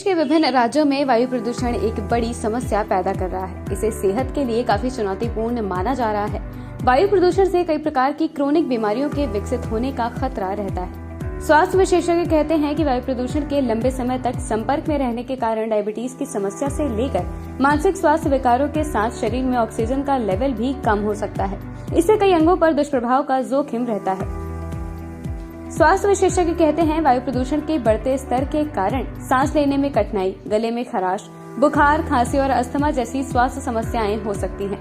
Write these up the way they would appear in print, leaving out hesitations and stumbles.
के विभिन्न राज्यों में वायु प्रदूषण एक बड़ी समस्या पैदा कर रहा है। इसे सेहत के लिए काफी चुनौतीपूर्ण माना जा रहा है। वायु प्रदूषण से कई प्रकार की क्रोनिक बीमारियों के विकसित होने का खतरा रहता है। स्वास्थ्य विशेषज्ञ कहते हैं कि वायु प्रदूषण के लंबे समय तक संपर्क में रहने के कारण डायबिटीज की समस्या से लेकर मानसिक स्वास्थ्य विकारों के साथ शरीर में ऑक्सीजन का लेवल भी कम हो सकता है। इससे कई अंगों पर दुष्प्रभाव का जोखिम रहता है। स्वास्थ्य विशेषज्ञ कहते हैं वायु प्रदूषण के बढ़ते स्तर के कारण सांस लेने में कठिनाई, गले में खराश, बुखार, खांसी और अस्थमा जैसी स्वास्थ्य समस्याएं हो सकती हैं।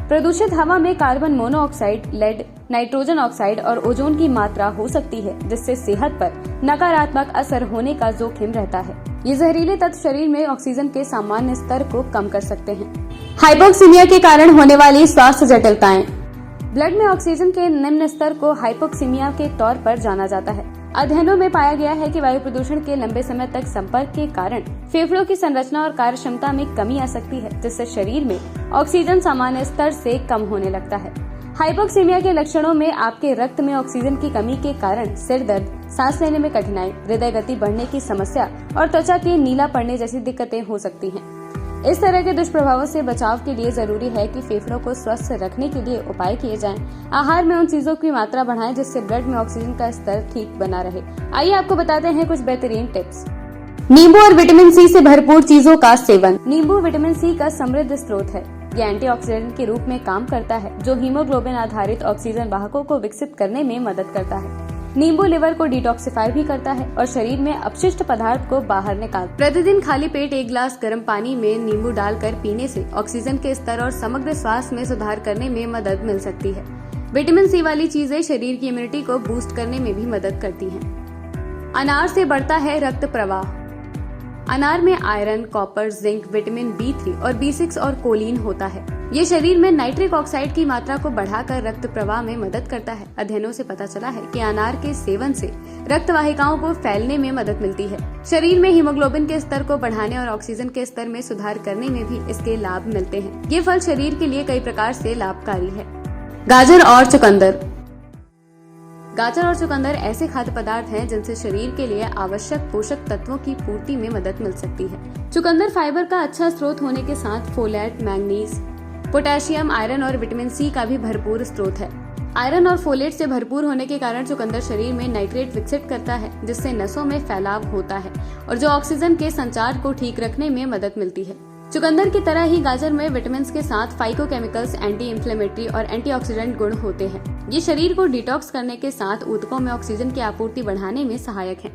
प्रदूषित हवा में carbon monoxide, lead, nitrogen oxide और ओजोन की मात्रा हो सकती है, जिससे सेहत पर नकारात्मक असर होने का जोखिम रहता है। ये जहरीले तत्व शरीर में ऑक्सीजन के सामान्य स्तर को कम कर सकते हैं। हाइपोक्सीमिया के कारण होने वाली स्वास्थ्य जटिलताएं। ब्लड में ऑक्सीजन के निम्न स्तर को हाइपोक्सीमिया के तौर पर जाना जाता है। अध्ययनों में पाया गया है कि वायु प्रदूषण के लंबे समय तक संपर्क के कारण फेफड़ों की संरचना और कार्य क्षमता में कमी आ सकती है, जिससे शरीर में ऑक्सीजन सामान्य स्तर से कम होने लगता है। हाइपोक्सीमिया के लक्षणों में आपके रक्त में ऑक्सीजन की कमी के कारण सिर दर्द, सांस लेने में कठिनाई, हृदय गति बढ़ने की समस्या और त्वचा के नीला पड़ने जैसी दिक्कतें हो सकती हैं। इस तरह के दुष्प्रभावों से बचाव के लिए जरूरी है कि फेफड़ों को स्वस्थ रखने के लिए उपाय किए जाएं। आहार में उन चीजों की मात्रा बढ़ाएं जिससे ब्लड में ऑक्सीजन का स्तर ठीक बना रहे। आइए आपको बताते हैं कुछ बेहतरीन टिप्स। नींबू और विटामिन सी से भरपूर चीजों का सेवन। नींबू विटामिन सी का समृद्ध स्रोत है। ये एंटीऑक्सीडेंट के रूप में काम करता है, जो हीमोग्लोबिन आधारित ऑक्सीजन वाहकों को विकसित करने में मदद करता है। नींबू लिवर को डिटॉक्सिफाई भी करता है और शरीर में अपशिष्ट पदार्थ को बाहर निकालता है। प्रतिदिन खाली पेट 1 गिलास गर्म पानी में नींबू डालकर पीने से ऑक्सीजन के स्तर और समग्र स्वास्थ्य में सुधार करने में मदद मिल सकती है। विटामिन सी वाली चीजें शरीर की इम्यूनिटी को बूस्ट करने में भी मदद करती हैं। अनार से बढ़ता है रक्त प्रवाह। अनार में iron, copper, zinc, vitamin B3 और B6 और कोलिन होता है। ये शरीर में नाइट्रिक ऑक्साइड की मात्रा को बढ़ाकर रक्त प्रवाह में मदद करता है। अध्ययनों से पता चला है कि अनार के सेवन से रक्त वाहिकाओं को फैलने में मदद मिलती है। शरीर में हीमोग्लोबिन के स्तर को बढ़ाने और ऑक्सीजन के स्तर में सुधार करने में भी इसके लाभ मिलते हैं। ये फल शरीर के लिए कई प्रकार से लाभकारी है। गाजर और चुकंदर। गाजर और चुकंदर ऐसे खाद्य पदार्थ हैं जिनसे शरीर के लिए आवश्यक पोषक तत्वों की पूर्ति में मदद मिल सकती है। चुकंदर फाइबर का अच्छा स्रोत होने के साथ फोलेट, मैंगनीज, पोटेशियम, आयरन और विटामिन सी का भी भरपूर स्रोत है। आयरन और फोलेट से भरपूर होने के कारण चुकंदर शरीर में नाइट्रेट विकसित करता है, जिससे नसों में फैलाव होता है और जो ऑक्सीजन के संचार को ठीक रखने में मदद मिलती है। चुकंदर की तरह ही गाजर में विटामिन के साथ फाइटोकेमिकल्स, एंटी इंफ्लेमेटरी और एंटीऑक्सीडेंट गुण होते हैं। ये शरीर को डिटॉक्स करने के साथ ऊतकों में ऑक्सीजन की आपूर्ति बढ़ाने में सहायक है।